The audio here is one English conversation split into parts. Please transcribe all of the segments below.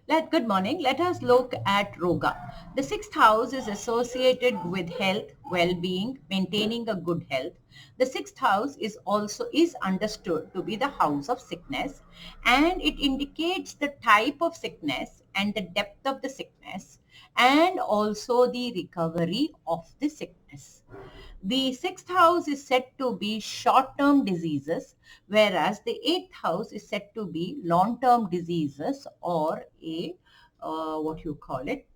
Good morning. Let us look at Roga. The sixth house is associated with health, well-being, maintaining a good health. The sixth house is understood to be the house of sickness, and it indicates the type of sickness and the depth of the sickness, and also the recovery of the sickness. The sixth house is said to be short-term diseases, whereas the eighth house is said to be long-term diseases or what you call it,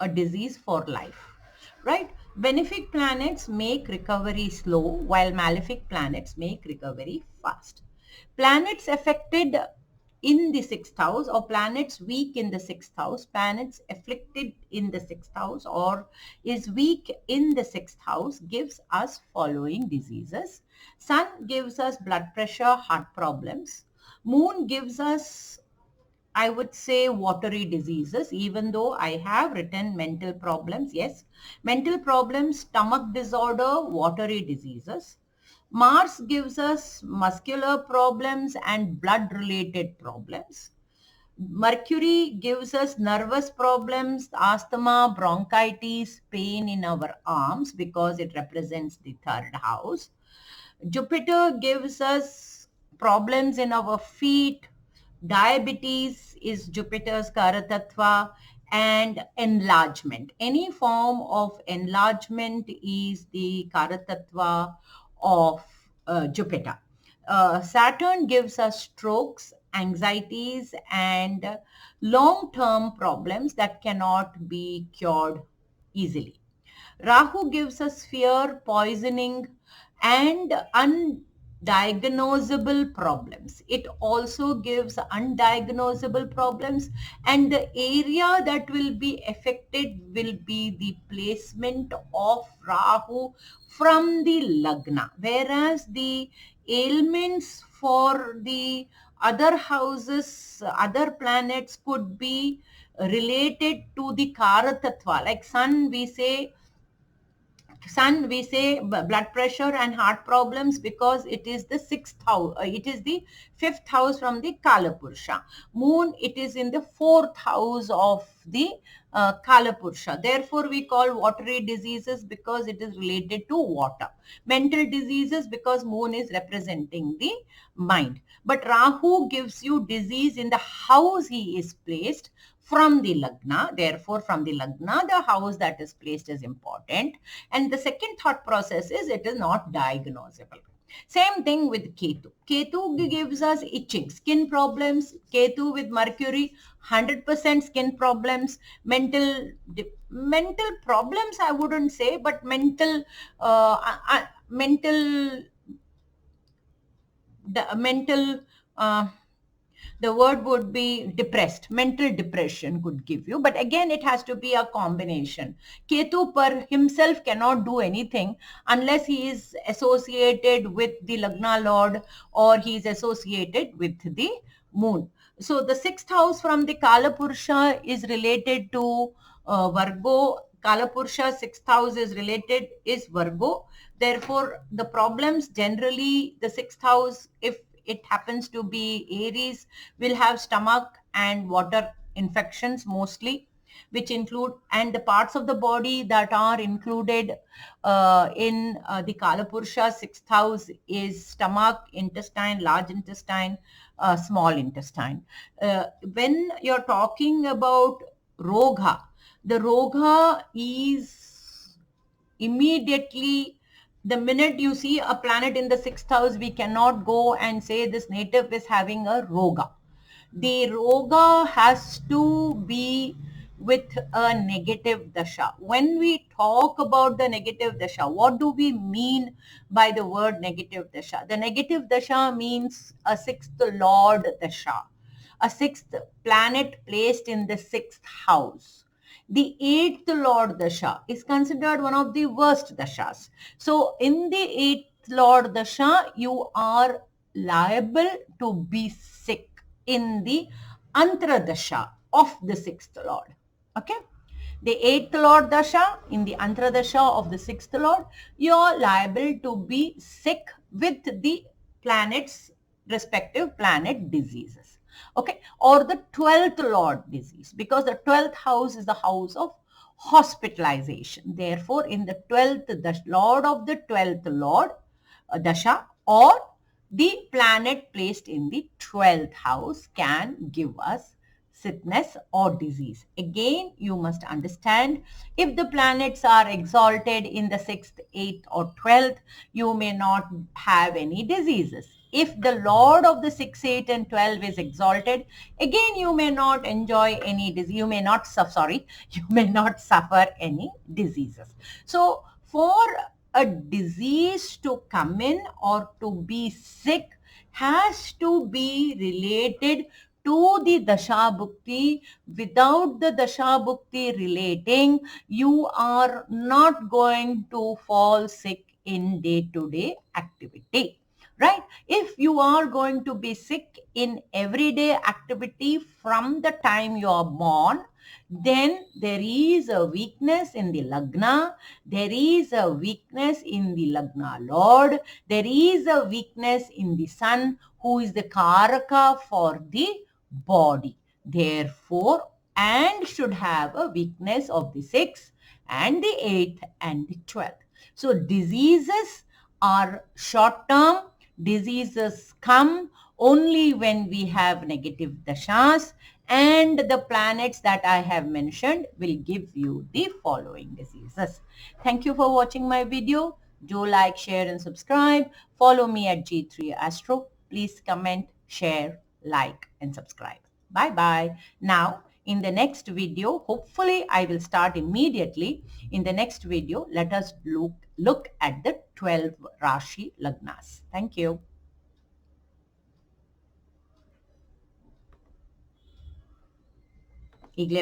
a disease for life, right? Benefic planets make recovery slow, while malefic planets make recovery fast. Planets affected in the sixth house, or planets weak in the sixth house, planets afflicted in the sixth house, or is weak in the sixth house, gives us following diseases. Sun gives us blood pressure, heart problems. Moon gives us, I would say, watery diseases, even though I have written mental problems. Yes, mental problems, stomach disorder, watery diseases. Mars gives us muscular problems and blood related problems. Mercury gives us nervous problems, asthma, bronchitis, pain in our arms because it represents the third house. Jupiter gives us problems in our feet. Diabetes is Jupiter's Karatattva, and enlargement. Any form of enlargement is the Karatattva of Jupiter. Saturn gives us strokes, anxieties, and long-term problems that cannot be cured easily. Rahu gives us fear, poisoning, and undiagnosable problems. It also gives undiagnosable problems, and the area that will be affected will be the placement of Rahu from the Lagna, whereas the ailments for the other houses, other planets could be related to the Karatattva. Like Sun, we say blood pressure and heart problems because it is the sixth house, it is the fifth house from the Kala Purusha. Moon, it is in the fourth house of the Kala Purusha. Therefore, we call watery diseases because it is related to water. Mental diseases because Moon is representing the mind. But Rahu gives you disease in the house he is placed from the Lagna. Therefore, from the Lagna, the house that is placed is important. And the second thought process is it is not diagnosable. Same thing with Ketu. Ketu gives us itching, skin problems. Ketu with Mercury, 100% skin problems. Mental problems, I wouldn't say, but mental the word would be depressed. Mental depression could give you, but again it has to be a combination. Ketu per himself cannot do anything unless he is associated with the Lagna Lord or he is associated with the moon. So the sixth house from the Kala Purusha is related to Virgo. Kala Purusha sixth house is Virgo. Therefore, the problems generally, the sixth house, if it happens to be Aries, will have stomach and water infections mostly, which include, and the parts of the body that are included in the Kalapurusha sixth house is stomach, intestine, large intestine, small intestine. When you're talking about Roga, the Roga is immediately the minute you see a planet in the sixth house, we cannot go and say this native is having a Roga. The Roga has to be with a negative dasha. When we talk about the negative dasha, what do we mean by the word negative dasha? The negative dasha means a sixth lord dasha, a sixth planet placed in the sixth house. The eighth Lord Dasha is considered one of the worst Dashas. So, in the eighth Lord Dasha, you are liable to be sick in the Antra Dasha of the sixth Lord. Okay? The eighth Lord Dasha, in the Antra Dasha of the sixth Lord, you are liable to be sick with the planet's respective planet diseases. Okay, or the 12th lord disease, because the 12th house is the house of hospitalization. Therefore, in the 12th, the lord of the 12th lord, dasha, or the planet placed in the 12th house can give us sickness or disease. Again, you must understand, if the planets are exalted in the 6th, 8th or 12th, you may not have any diseases. If the lord of the 6, 8 and 12 is exalted, again you may not enjoy any disease, you may not suffer, you may not suffer any diseases. So for a disease to come in or to be sick has to be related to the Dasha Bhukti. Without the Dasha Bhukti relating, you are not going to fall sick in day-to-day activity. Right? If you are going to be sick in everyday activity from the time you are born, then there is a weakness in the Lagna, there is a weakness in the Lagna Lord, there is a weakness in the Sun, who is the Karaka for the body. Therefore, and should have a weakness of the 6th and the 8th and the 12th. So diseases are short term. Diseases come only when we have negative dashas, and the planets that I have mentioned will give you the following diseases. Thank you for watching my video. Do like, share and subscribe. Follow me at G3 Astro. Please comment, share, like and subscribe. Bye bye. Now in the next video, hopefully I will start immediately. In the next video, let us look at the 12 Rashi Lagnas. Thank you. ಈಗಲೇ